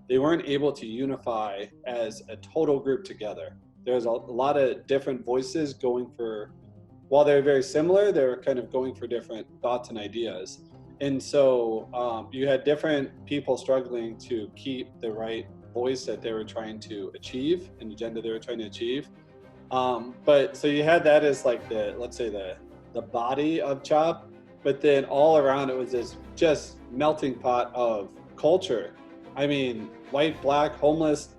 they weren't able to unify as a total group together. There's a lot of different voices going for, while they're very similar, they were kind of going for different thoughts and ideas. And so you had different people struggling to keep the right voice that they were trying to achieve, an agenda they were trying to achieve. But so you had that as like the, let's say the body of CHOP, but then all around it was this just melting pot of culture. I mean, white, black, homeless,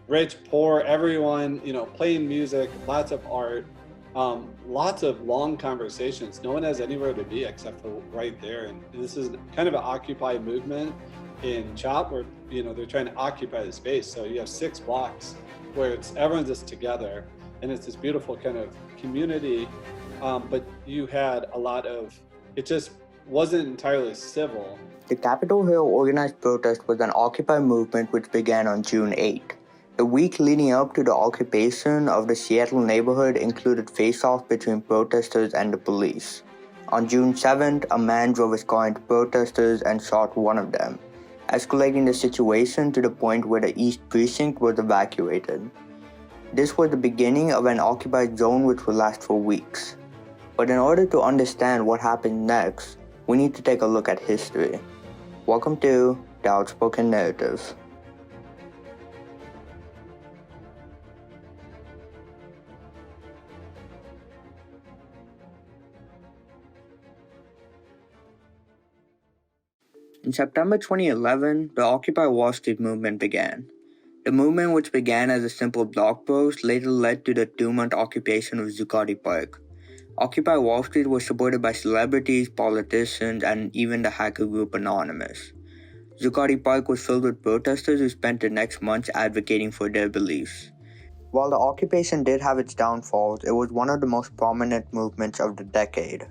rich, poor, everyone, playing music, lots of art, lots of long conversations. No one has anywhere to be except for right there. And this is kind of an Occupy movement in CHOP where, they're trying to occupy the space. So you have 6 blocks where everyone's just together and it's this beautiful kind of community. But you had a lot of, it just wasn't entirely civil. The Capitol Hill organized protest was an Occupy movement which began on June 8. The week leading up to the occupation of the Seattle neighborhood included face-offs between protesters and the police. On June 7th, a man drove his car into protesters and shot one of them, escalating the situation to the point where the East Precinct was evacuated. This was the beginning of an occupied zone which would last for weeks. But in order to understand what happened next, we need to take a look at history. Welcome to the Outspoken Narrative. In September 2011, the Occupy Wall Street movement began. The movement, which began as a simple blog post, later led to the 2-month occupation of Zuccotti Park. Occupy Wall Street was supported by celebrities, politicians, and even the hacker group Anonymous. Zuccotti Park was filled with protesters who spent the next months advocating for their beliefs. While the occupation did have its downfalls, it was one of the most prominent movements of the decade.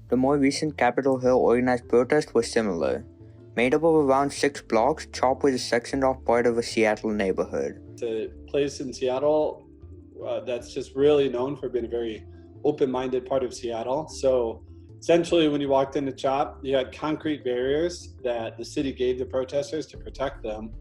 The more recent Capitol Hill organized protest was similar. Made up of around 6 blocks, CHOP was a sectioned-off part of a Seattle neighborhood. It's a place in Seattle that's just really known for being a very open-minded part of Seattle. So essentially, when you walked into CHOP, you had concrete barriers that the city gave the protesters to protect them.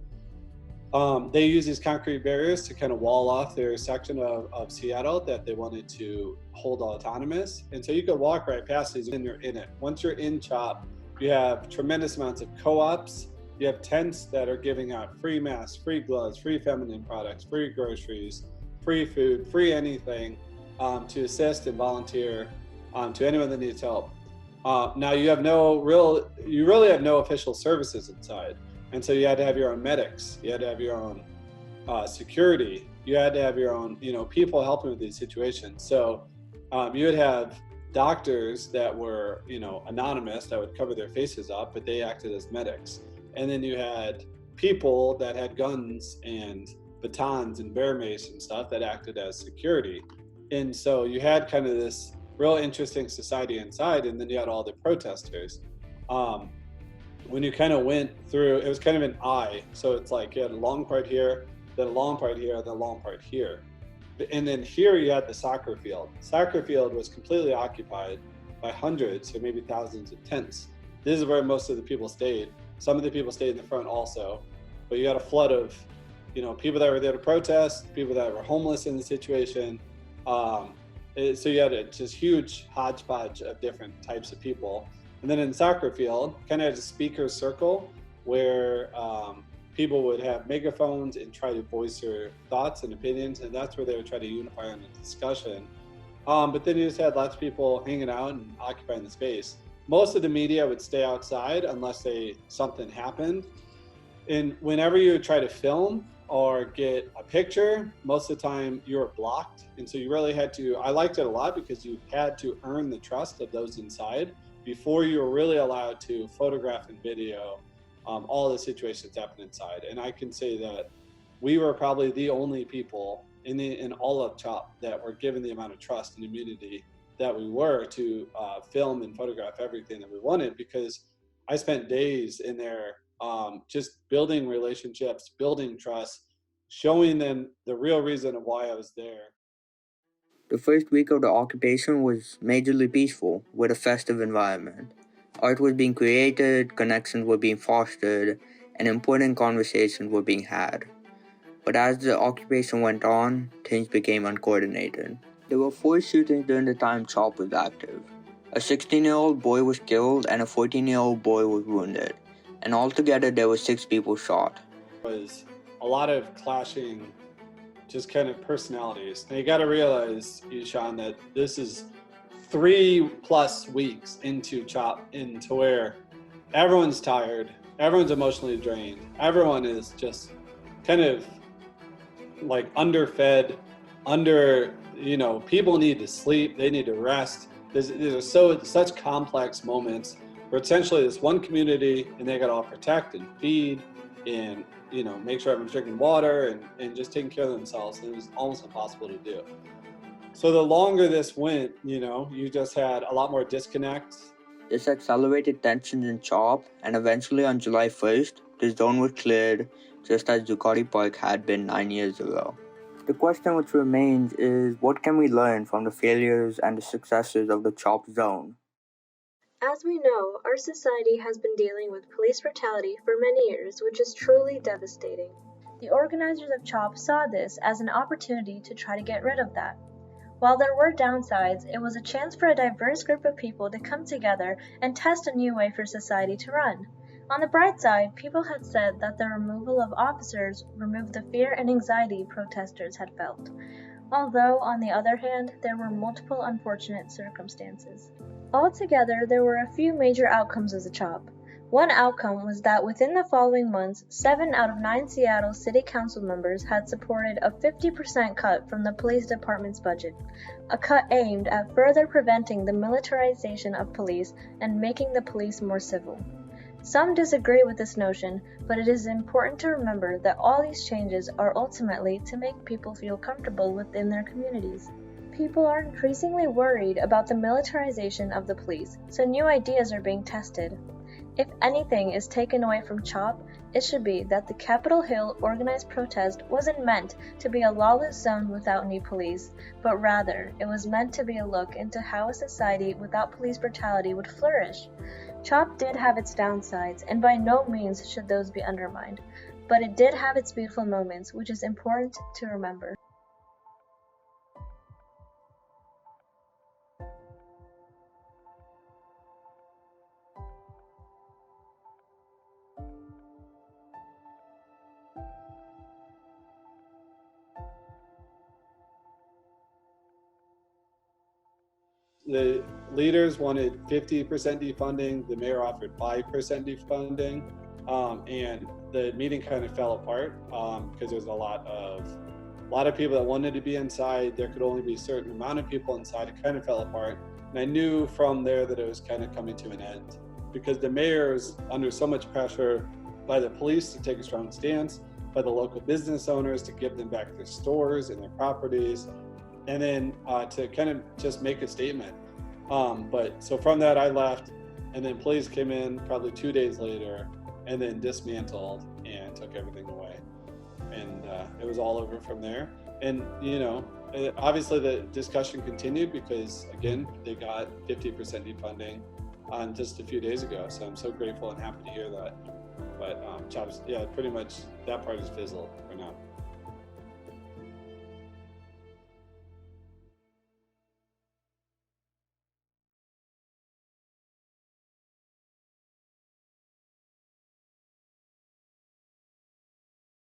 They used these concrete barriers to kind of wall off their section of Seattle that they wanted to hold autonomous. And so you could walk right past these and you're in it. Once you're in CHOP, you have tremendous amounts of co-ops. You have tents that are giving out free masks, free gloves, free feminine products, free groceries, free food, free anything to assist and volunteer to anyone that needs help. Now you really have no official services inside. And so you had to have your own medics. You had to have your own security. You had to have your own, people helping with these situations. So you would have doctors that were, anonymous that would cover their faces up, but they acted as medics. And then you had people that had guns and batons and bear mace and stuff that acted as security. And so you had kind of this real interesting society inside, and then you had all the protesters. When you kind of went through, it was kind of an eye. So it's like you had a long part here, then a long part here, then a long part here. And then here you had the soccer field. Soccer field was completely occupied by hundreds or maybe thousands of tents. This is where most of the people stayed. Some of the people stayed in the front also, but you got a flood of, people that were there to protest, people that were homeless in the situation. So you had a just huge hodgepodge of different types of people. And then in the soccer field, kind of had a speaker circle where people would have megaphones and try to voice their thoughts and opinions, and that's where they would try to unify on the discussion. But then you just had lots of people hanging out and occupying the space. Most of the media would stay outside unless something happened. And whenever you would try to film or get a picture, most of the time you were blocked. And so you really had to, I liked it a lot because you had to earn the trust of those inside before you were really allowed to photograph and video all the situations happen inside. And I can say that we were probably the only people in all of CHOP that were given the amount of trust and immunity that we were to film and photograph everything that we wanted, because I spent days in there just building relationships, building trust, showing them the real reason of why I was there. The first week of the occupation was majorly peaceful, with a festive environment. Art was being created, connections were being fostered, and important conversations were being had. But as the occupation went on, things became uncoordinated. There were 4 shootings during the time CHOP was active. A 16-year-old boy was killed and a 14-year-old boy was wounded, and altogether there were 6 people shot. Was a lot of clashing, just kind of personalities. Now you got to realize, Eshan, that this is 3+ weeks into CHOP, into where everyone's tired, everyone's emotionally drained, everyone is just kind of like underfed, people need to sleep, they need to rest. There's such complex moments where essentially this one community and they got to all protect and feed and make sure everyone's drinking water and just taking care of themselves. And it was almost impossible to do. So the longer this went, you just had a lot more disconnects. This accelerated tensions in CHOP, and eventually on July 1st, the zone was cleared just as Zuccotti Park had been 9 years ago. The question which remains is, what can we learn from the failures and the successes of the CHOP zone? As we know, our society has been dealing with police brutality for many years, which is truly devastating. The organizers of CHOP saw this as an opportunity to try to get rid of that. While there were downsides, it was a chance for a diverse group of people to come together and test a new way for society to run. On the bright side, people had said that the removal of officers removed the fear and anxiety protesters had felt. Although, on the other hand, there were multiple unfortunate circumstances. Altogether, there were a few major outcomes of the CHOP. One outcome was that within the following months, 7 out of 9 Seattle City Council members had supported a 50% cut from the police department's budget, a cut aimed at further preventing the militarization of police and making the police more civil. Some disagree with this notion, but it is important to remember that all these changes are ultimately to make people feel comfortable within their communities. People are increasingly worried about the militarization of the police, so new ideas are being tested. If anything is taken away from CHOP, it should be that the Capitol Hill organized protest wasn't meant to be a lawless zone without any police, but rather it was meant to be a look into how a society without police brutality would flourish. CHOP did have its downsides, and by no means should those be undermined, but it did have its beautiful moments, which is important to remember. The leaders wanted 50% defunding, the mayor offered 5% defunding, and the meeting kind of fell apart because there's a lot of people that wanted to be inside. There could only be a certain amount of people inside. It kind of fell apart, and I knew from there that it was kind of coming to an end because the mayor is under so much pressure by the police to take a strong stance, by the local business owners to give them back their stores and their properties, and then to kind of just make a statement. But so from that I left, and then police came in probably 2 days later and then dismantled and took everything away. And it was all over from there. And obviously the discussion continued because again, they got 50% defunding on just a few days ago. So I'm so grateful and happy to hear that. But CHOP's, pretty much that part is fizzled for now.